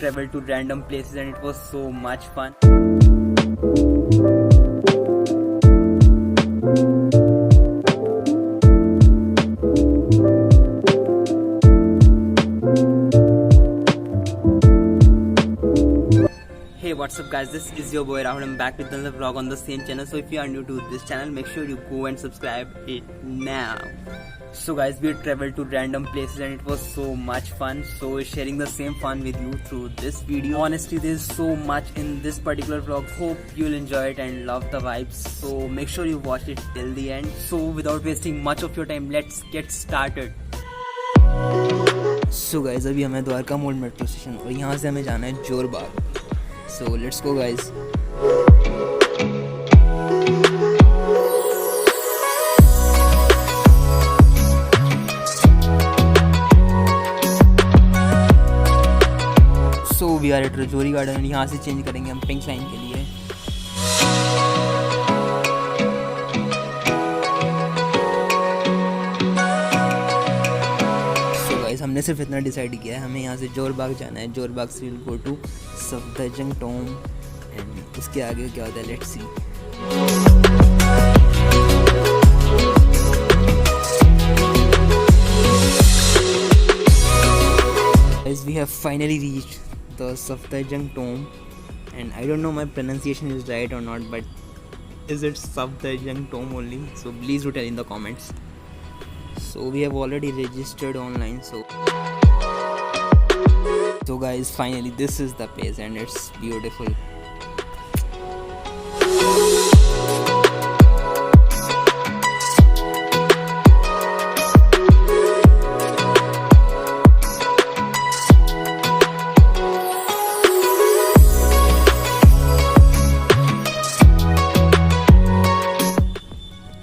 traveled to random places and it was so much fun. Hey, what's up guys, this is your boy Rahul. I'm back with another vlog on the same channel. So if you are new to this channel, make sure you go and subscribe it now. So guys, we traveled to random places and it was so much fun. So sharing the same fun with you through this video. Honestly, there's so much in this particular vlog. Hope you'll enjoy it and love the vibes. So make sure you watch it till the end. So without wasting much of your time, let's get started. So guys, अभी हमें द्वारका मोड़ metro station और यहाँ से हमें जाना है Jorbagh. So let's go guys. So we are at Rajouri Garden. यहाँ से चेंज करेंगे हम पिंक लाइन के लिए. So guys, हमने सिर्फ इतना डिसाइड किया है, हमें यहाँ से जोरबाग जाना है. जोरबाग से will go to Safdarjung tomb and उसके आगे क्या होता है, let's see. Guys, we have finally reached the Safdarjung tomb and I don't know my pronunciation is right or not, but is it Safdarjung tomb only? So please do tell in the comments. So we have already registered online, so guys, finally this is the place and it's beautiful.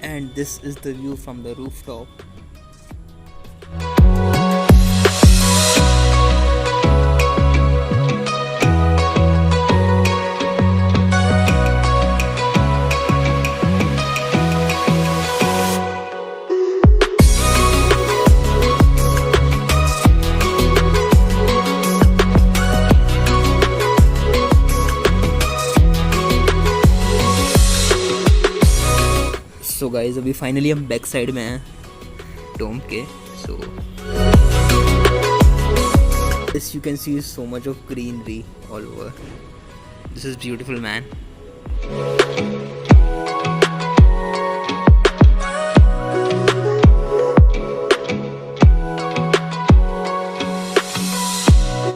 And this is the view from the rooftop. So guys, अभी finally हम back side में हैं Tom के. So this you can see so much of greenery all over. This is beautiful, man.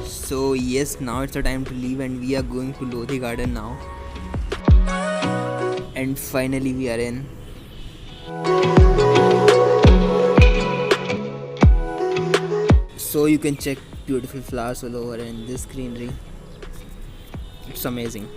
So yes, now it's the time to leave and we are going to Lodhi Garden now. And finally we are in. So you can check beautiful flowers all over and this greenery. It's amazing.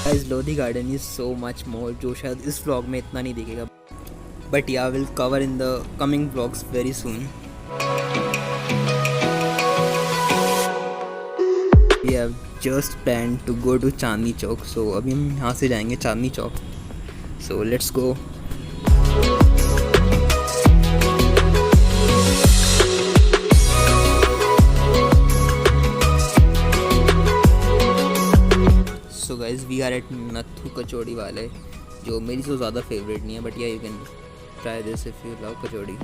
Guys, Lodhi Garden is so much more जो शायद इस vlog में इतना नहीं दिखेगा. But yeah, we'll cover in the coming vlogs very soon. We have just planned to go to Chandni Chowk, so अभी हम यहाँ से जाएंगे Chandni Chowk. So let's go. So guys, we are at Nathu कचौड़ी वाले, जो मेरी तो ज़्यादा फेवरेट नहीं है, but yeah, you can try this if you love kachori.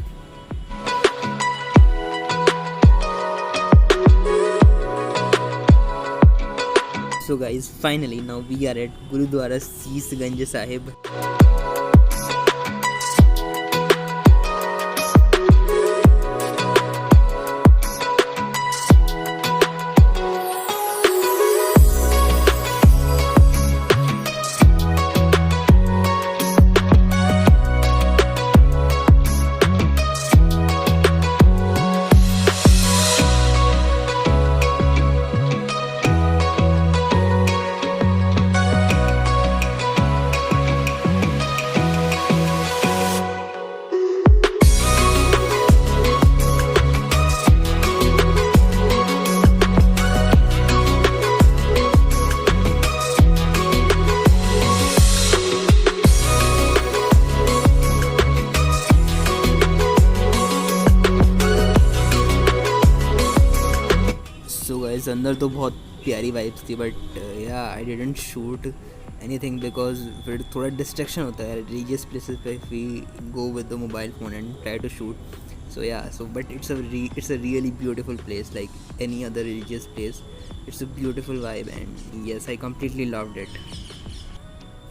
So guys, finally now we are at Gurudwara Sees Ganj Sahib. अंदर तो बहुत प्यारी वाइब्स थी, but yeah I didn't shoot anything because फिर थोड़ा डिस्ट्रैक्शन होता है रिलीजियस प्लेसेस पे, we go with the mobile phone and try to shoot. So yeah, so but it's a really beautiful place like any other religious place. It's a beautiful vibe and yes, I completely loved it.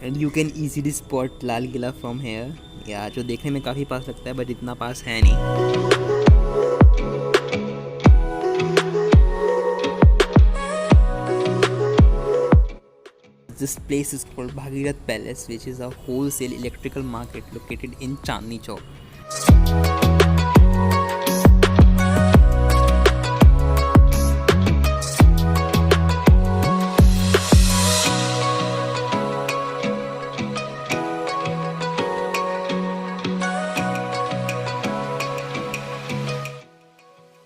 And you can easily spot Lal Killa from here. Yeah, जो देखने में काफ़ी पास लगता है but इतना पास है नहीं. This place is called Bhagirath Palace, which is a wholesale electrical market located in Chandni Chowk.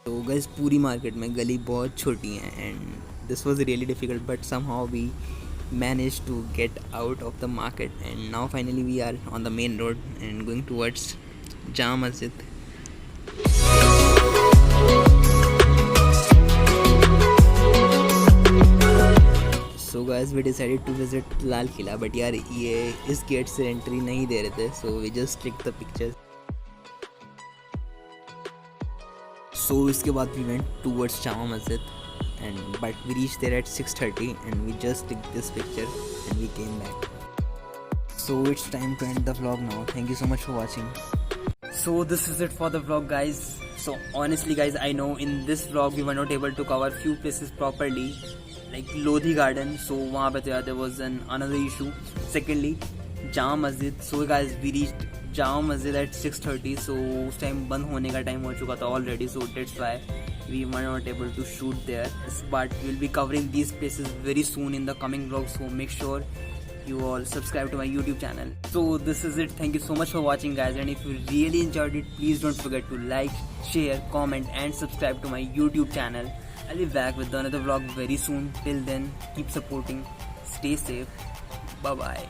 तो गाइस पूरी मार्केट में गली बहुत छोटी हैं and this was really difficult but somehow we managed to get out of the market and now finally we are on the main road and going towards Jama Masjid. So guys, we decided to visit Lal Killa but यार ये इस gate से entry नहीं दे रहे थे, so we just clicked the pictures. So इसके बाद we went towards Jama Masjid and but we reached there at 6:30 and we just clicked this picture and we came back. So it's time to end the vlog now. Thank you so much for watching. So this is it for the vlog guys. So honestly guys, I know in this vlog we were not able to cover few places properly like Lodhi Garden. So वहाँ पे तो there was another issue. Secondly, Jama Masjid. So guys, we reached Jama Masjid at 6:30. So उस time बंद होने का time हो चुका था already. So that's why we were not able to shoot there. But we'll be covering these places very soon in the coming vlogs. So make sure you all subscribe to my YouTube channel. So this is it. Thank you so much for watching guys. And if you really enjoyed it, please don't forget to like, share, comment and subscribe to my YouTube channel. I'll be back with another vlog very soon. Till then, keep supporting. Stay safe. Bye bye.